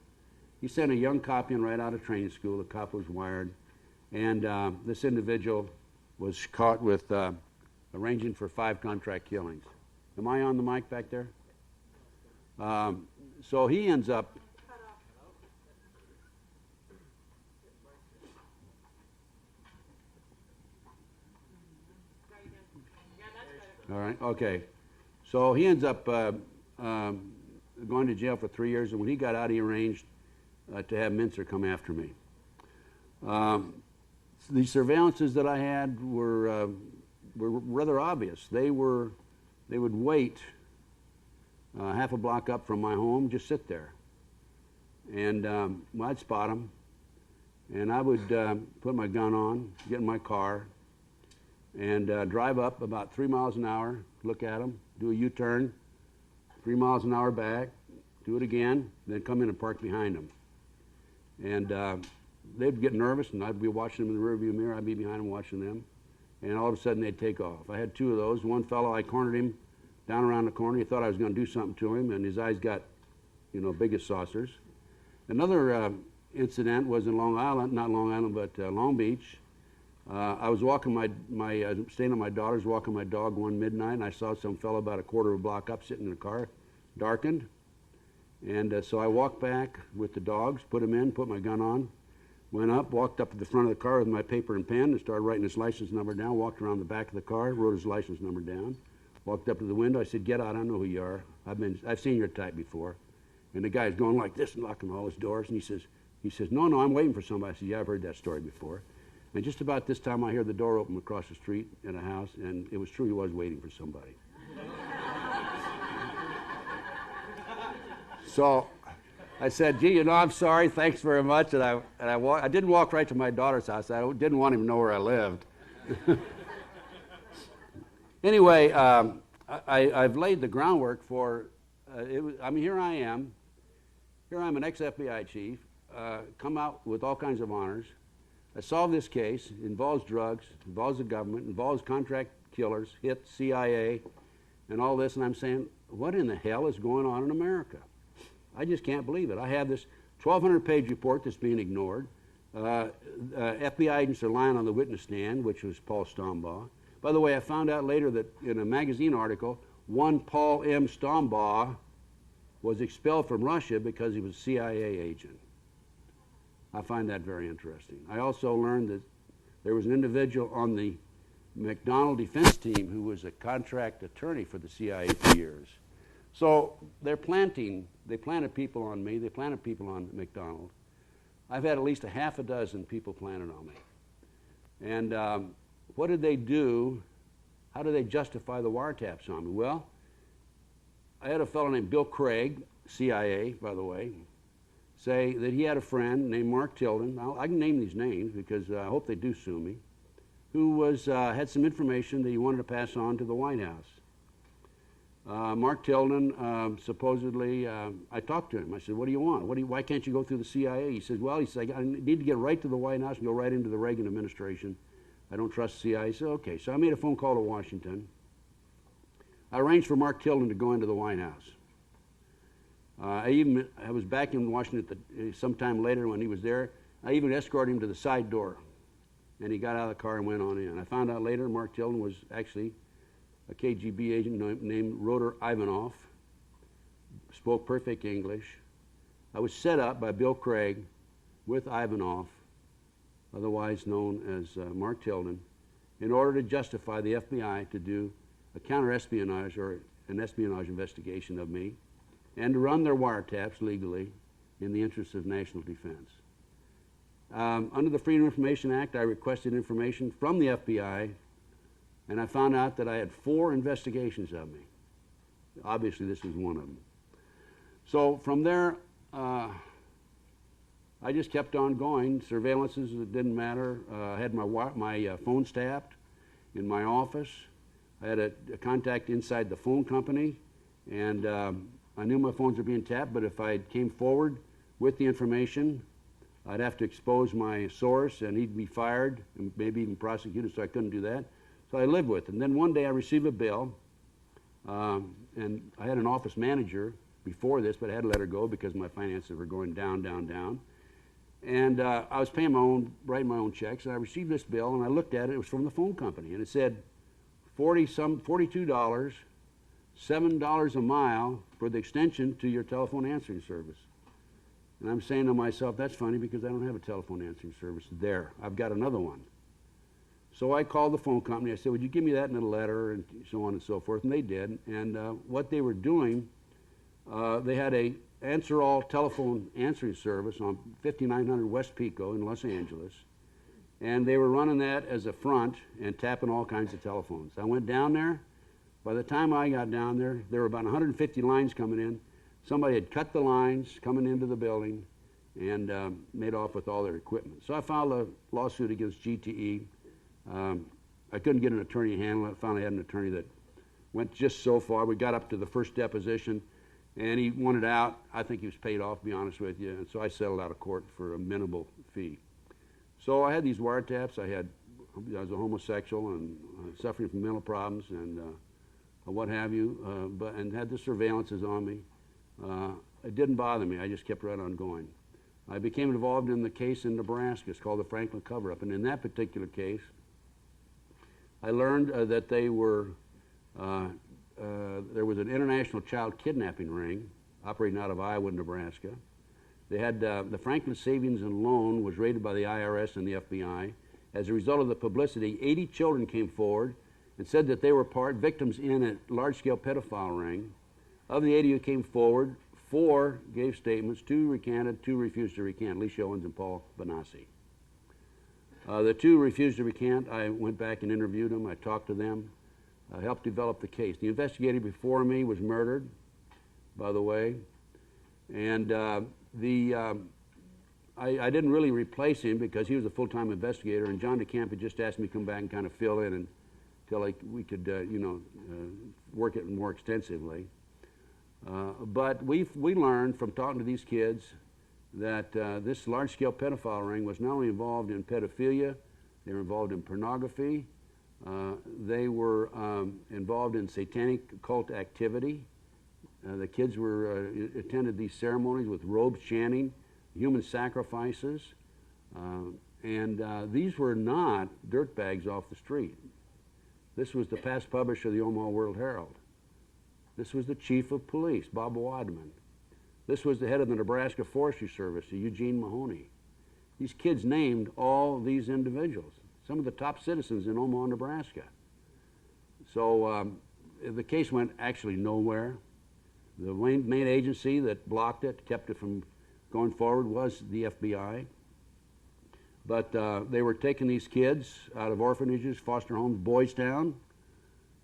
He sent a young cop in right out of training school. The cop was wired. And this individual was caught with arranging for 5 contract killings. Am I on the mic back there? So he ends up. All right, okay. So he ends up going to jail for 3 years, and when he got out, he arranged to have Mincer come after me. The surveillances that I had were rather obvious. They would wait half a block up from my home, just sit there. And well, I'd spot them, and I would put my gun on, get in my car, and drive up about 3 miles an hour, look at them, do a U-turn, 3 miles an hour back, do it again, then come in and park behind them. And they'd get nervous, and I'd be watching them in the rearview mirror. I'd be behind them watching them, and all of a sudden they'd take off. I had 2 of those. One fellow, I cornered him down around the corner. He thought I was going to do something to him, and his eyes got, big as saucers. Another incident was in Long Island, not Long Island, but Long Beach. I was walking staying at my daughter's, walking my dog one midnight, and I saw some fellow about a quarter of a block up sitting in a car, darkened. And so I walked back with the dogs, put them in, put my gun on, went up, walked up to the front of the car with my paper and pen and started writing his license number down, walked around the back of the car, wrote his license number down, walked up to the window. I said, get out, I know who you are. I've seen your type before. And the guy's going like this and locking all his doors, and he says, no, I'm waiting for somebody. I said, yeah, I've heard that story before. And just about this time I hear the door open across the street in a house, and it was true, he was waiting for somebody. So I said, gee, I'm sorry, thanks very much. And I didn't walk right to my daughter's house. I didn't want him to know where I lived. Anyway, I've laid the groundwork for, here I am. Here I'm an ex-FBI chief, come out with all kinds of honors. I solved this case. It involves drugs, involves the government, involves contract killers, hit CIA, and all this. And I'm saying, what in the hell is going on in America? I just can't believe it. I have this 1,200-page report that's being ignored. FBI agents are lying on the witness stand, which was Paul Stombaugh. By the way, I found out later that in a magazine article, one Paul M. Stombaugh was expelled from Russia because he was a CIA agent. I find that very interesting. I also learned that there was an individual on the MacDonald defense team who was a contract attorney for the CIA for years. So they planted people on me, they planted people on MacDonald. I've had at least a half a dozen people planted on me. And what did they do? How did they justify the wiretaps on me? Well, I had a fellow named Bill Craig, CIA, by the way, say that he had a friend named Mark Tilden. I can name these names because I hope they do sue me, who had some information that he wanted to pass on to the White House. Mark Tilden, supposedly, I talked to him. I said, what do you want? Why can't you go through the CIA? He says, well, I need to get right to the White House and go right into the Reagan administration. I don't trust the CIA. I said, okay. So I made a phone call to Washington. I arranged for Mark Tilden to go into the White House. I was back in Washington sometime later when he was there. I even escorted him to the side door. And he got out of the car and went on in. I found out later Mark Tilden was actually a KGB agent named Roder Ivanov, spoke perfect English, I was set up by Bill Craig with Ivanov, otherwise known as Mark Tilden, in order to justify the FBI to do a counter-espionage or an espionage investigation of me and to run their wiretaps legally in the interests of national defense. Under the Freedom of Information Act, I requested information from the FBI, and I found out that I had 4 investigations of me. Obviously, this was one of them. So from there, I just kept on going. Surveillances, it didn't matter. I had my phones tapped in my office. I had a contact inside the phone company, and I knew my phones were being tapped, but if I came forward with the information, I'd have to expose my source, and he'd be fired and maybe even prosecuted, so I couldn't do that. So I lived with it. And then one day I received a bill, and I had an office manager before this, but I had to let her go because my finances were going down, down, down. And I was paying writing my own checks, and I received this bill, and I looked at it. It was from the phone company, and it said $42, $7 a mile for the extension to your telephone answering service. And I'm saying to myself, that's funny because I don't have a telephone answering service there. I've got another one. So I called the phone company. I said, would you give me that in a letter, and so on and so forth, and they did. And what they were doing, they had a Answer All telephone answering service on 5900 West Pico in Los Angeles, and they were running that as a front and tapping all kinds of telephones. I went down there. By the time I got down there were about 150 lines coming in. Somebody had cut the lines coming into the building and made off with all their equipment. So I filed a lawsuit against GTE. I couldn't get an attorney to handle it. I finally had an attorney that went just so far. We got up to the first deposition, and he wanted out. I think he was paid off, to be honest with you, and so I settled out of court for a minimal fee. So I had these wiretaps. I was a homosexual and suffering from mental problems and what have you, and had the surveillances on me. It didn't bother me. I just kept right on going. I became involved in the case in Nebraska. It's called the Franklin cover-up, and in that particular case, I learned that they were there was an international child kidnapping ring operating out of Iowa and Nebraska. They had the Franklin Savings and Loan was raided by the IRS and the FBI. As a result of the publicity, 80 children came forward and said that they were victims in a large-scale pedophile ring. Of the 80 who came forward, 4 gave statements, 2 recanted, 2 refused to recant, Alicia Owens and Paul Benassi. The 2 refused to recant. I went back and interviewed them. I talked to them. Helped develop the case. The investigator before me was murdered, by the way, and I didn't really replace him because he was a full-time investigator, and John DeCamp had just asked me to come back and kind of fill in until we could, work it more extensively. But we learned from talking to these kids that this large-scale pedophile ring was not only involved in pedophilia, they were involved in pornography. They were involved in satanic cult activity. The kids attended these ceremonies with robes chanting, human sacrifices, and these were not dirtbags off the street. This was the past publisher of the Omaha World Herald. This was the chief of police, Bob Wadman. This was the head of the Nebraska Forestry Service, Eugene Mahoney. These kids named all these individuals, some of the top citizens in Omaha, Nebraska. So the case went actually nowhere. The main agency that blocked it, kept it from going forward, was the FBI. But they were taking these kids out of orphanages, foster homes, Boys Town.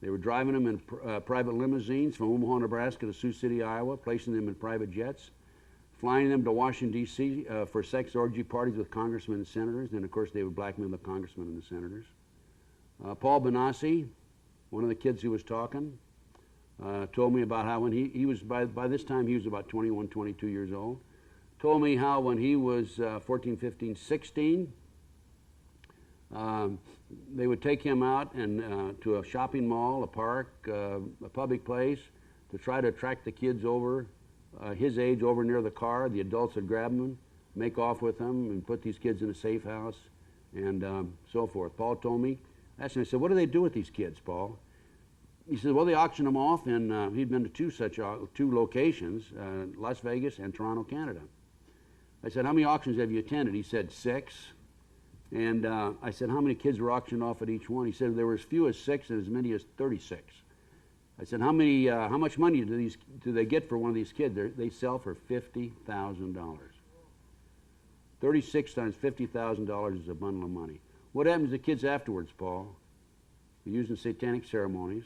They were driving them in private limousines from Omaha, Nebraska to Sioux City, Iowa, placing them in private jets, flying them to Washington, D.C. For sex orgy parties with congressmen and senators. And, of course, they would blackmail the congressmen and the senators. Paul Benassi, one of the kids who was talking, told me about how when he was, by this time, he was about 21, 22 years old, told me how when he was 14, 15, 16, they would take him out and to a shopping mall, a park, a public place, to try to attract the kids over, his age, over near the car. The adults would grab them, make off with them, and put these kids in a safe house, and so forth. Paul told me, I asked him, I said, what do they do with these kids, Paul? He said, well, they auction them off, and he'd been to two locations, Las Vegas and Toronto, Canada. I said, how many auctions have you attended? He said, 6. And I said, how many kids were auctioned off at each one? He said, there were as few as 6 and as many as 36. I said, how much money do they get for one of these kids? They sell for $50,000. 36 times $50,000 is a bundle of money. What happens to kids afterwards, Paul? They're using satanic ceremonies.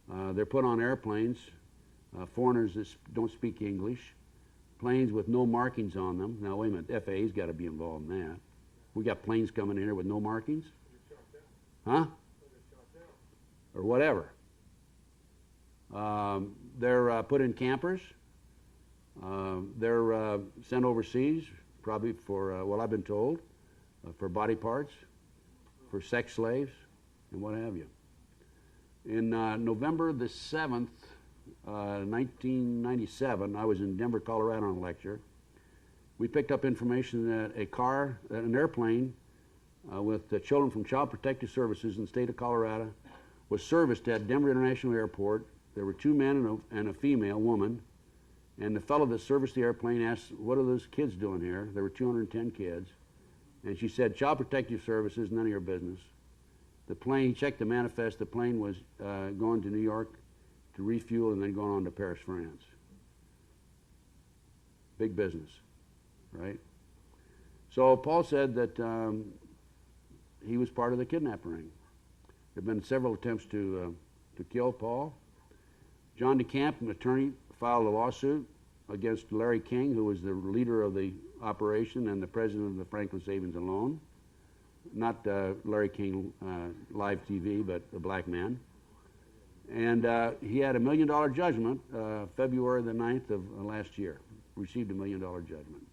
They're put on airplanes, foreigners that don't speak English, planes with no markings on them. Now, wait a minute, FAA's got to be involved in that. We got planes coming in here with no markings? Huh? Or whatever. They're put in campers. They're sent overseas, probably for, well, I've been told, for body parts, for sex slaves, and what have you. In November the 7th, 1997, I was in Denver, Colorado on a lecture. We picked up information that an airplane with the children from Child Protective Services in the state of Colorado was serviced at Denver International Airport. There were 2 men and a female woman, and the fellow that serviced the airplane asked, what are those kids doing here? There were 210 kids. And she said, Child Protective Services, none of your business. The plane, he checked the manifest, the plane was going to New York to refuel and then going on to Paris, France. Big business, right? So Paul said that he was part of the kidnapping ring. There have been several attempts to kill Paul. John DeCamp, an attorney, filed a lawsuit against Larry King, who was the leader of the operation and the president of the Franklin Savings and Loan. Not Larry King live TV, but a black man. And he had $1 million judgment February the 9th of last year. Received $1 million judgment.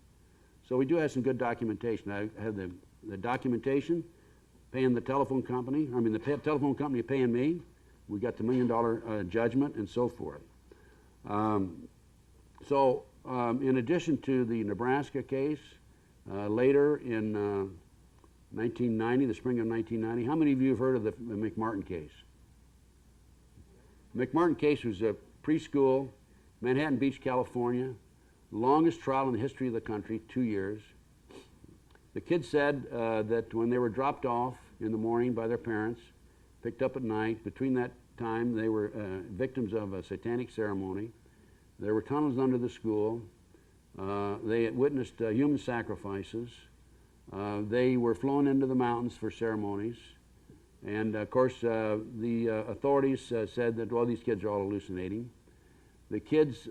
So we do have some good documentation. I have the documentation paying the telephone company. I mean, the telephone company paying me. We got the $1 million judgment and so forth. In addition to the Nebraska case, later in 1990, the spring of 1990, how many of you have heard of the McMartin case? The McMartin case was a preschool, Manhattan Beach, California, longest trial in the history of the country, 2 years. The kids said that when they were dropped off in the morning by their parents, picked up at night, between that time they were victims of a satanic ceremony. There were tunnels under the school. They had witnessed human sacrifices. They were flown into the mountains for ceremonies. And of course, the authorities said that, well, these kids are all hallucinating. The kids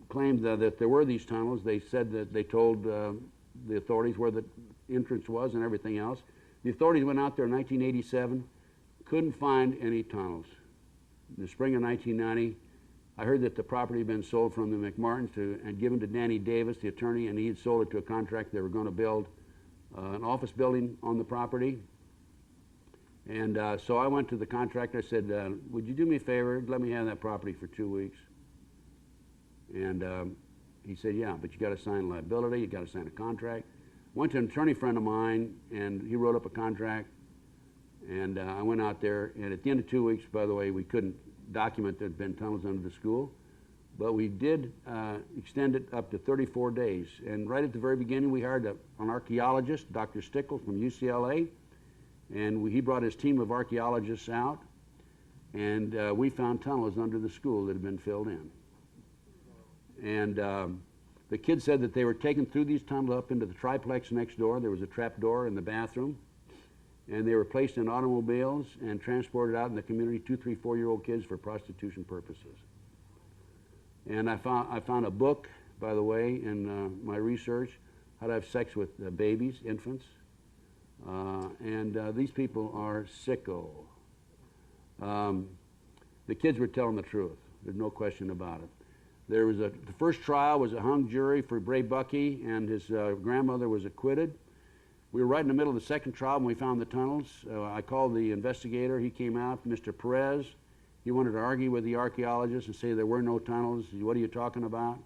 claimed that there were these tunnels. They said that they told the authorities where the entrance was and everything else. The authorities went out there in 1987, couldn't find any tunnels. In the spring of 1990, I heard that the property had been sold from the McMartins and given to Danny Davis, the attorney, and he had sold it to a contractor. They were going to build an office building on the property. And so I went to the contractor. I said, would you do me a favor? Let me have that property for 2 weeks. And he said, yeah, but you got to sign liability. You got to sign a contract. Went to an attorney friend of mine, and he wrote up a contract. And I went out there, and at the end of 2 weeks, by the way, we couldn't document there had been tunnels under the school, but we did extend it up to 34 days. And right at the very beginning, we hired an archaeologist, Dr. Stickles from UCLA, and he brought his team of archaeologists out, and we found tunnels under the school that had been filled in. And the kids said that they were taken through these tunnels up into the triplex next door. There was a trap door in the bathroom. And they were placed in automobiles and transported out in the community, 2, 3, 4-year-old kids for prostitution purposes. And I found a book, by the way, in my research, how to have sex with babies, infants. And these people are sicko. The kids were telling the truth. There's no question about it. There was the first trial was a hung jury for Bray Bucky, and his grandmother was acquitted. We were right in the middle of the second trial when we found the tunnels. I called the investigator. He came out, Mr. Perez. He wanted to argue with the archaeologists and say there were no tunnels. What are you talking about?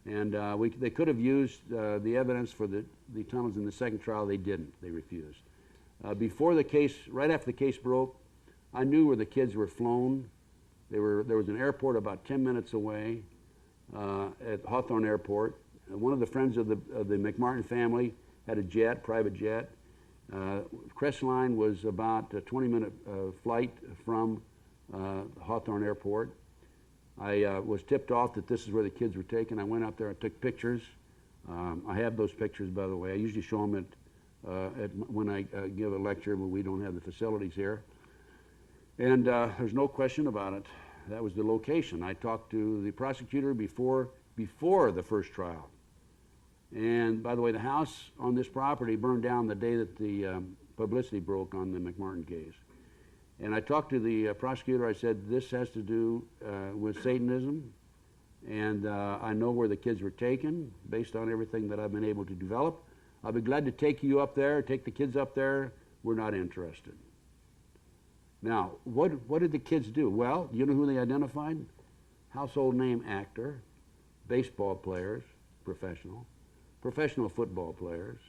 And they could have used the evidence for the tunnels in the second trial. They didn't. They refused. Before the case, right after the case broke, I knew where the kids were flown. There was an airport about 10 minutes away at Hawthorne Airport. one of the friends of the McMartin family had a jet, private jet. Crestline was about a 20-minute flight from Hawthorne Airport. I was tipped off that this is where the kids were taken. I went out there, I took pictures. I have those pictures, by the way. I usually show them when I give a lecture, but we don't have the facilities here. And there's no question about it. That was the location. I talked to the prosecutor before the first trial. And by the way, the house on this property burned down the day that the publicity broke on the McMartin case. And I talked to the prosecutor. I said, this has to do with Satanism, and I know where the kids were taken based on everything that I've been able to develop. I'll be glad to take you up there, take the kids up there. We're not interested. Now, what did the kids do? Well, you know who they identified? Household name actor, baseball players, professional football players,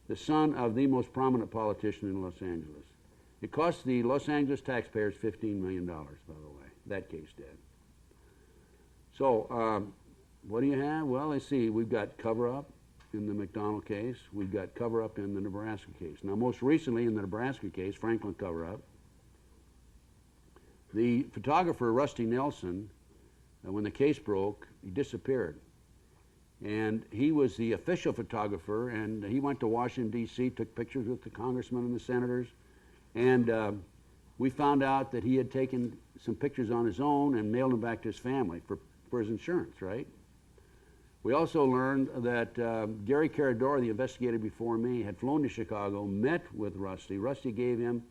the son of the most prominent politician in Los Angeles. It cost the Los Angeles taxpayers $15 million, by the way. That case did. So, what do you have? Well, let's see. We've got cover-up in the MacDonald case. We've got cover-up in the Nebraska case. Now, most recently in the Nebraska case, Franklin cover-up, the photographer, Rusty Nelson, when the case broke, he disappeared. And he was the official photographer, and he went to Washington, D.C., took pictures with the congressmen and the senators, and we found out that he had taken some pictures on his own and mailed them back to his family for his insurance, right? We also learned that Gary Carador, the investigator before me, had flown to Chicago, met with Rusty. Rusty gave him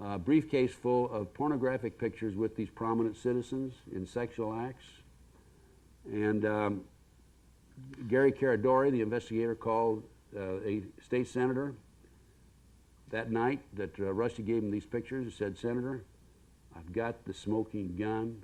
a briefcase full of pornographic pictures with these prominent citizens in sexual acts. And Gary Caradori, the investigator, called a state senator that night that Rusty gave him these pictures. He said, Senator, I've got the smoking gun.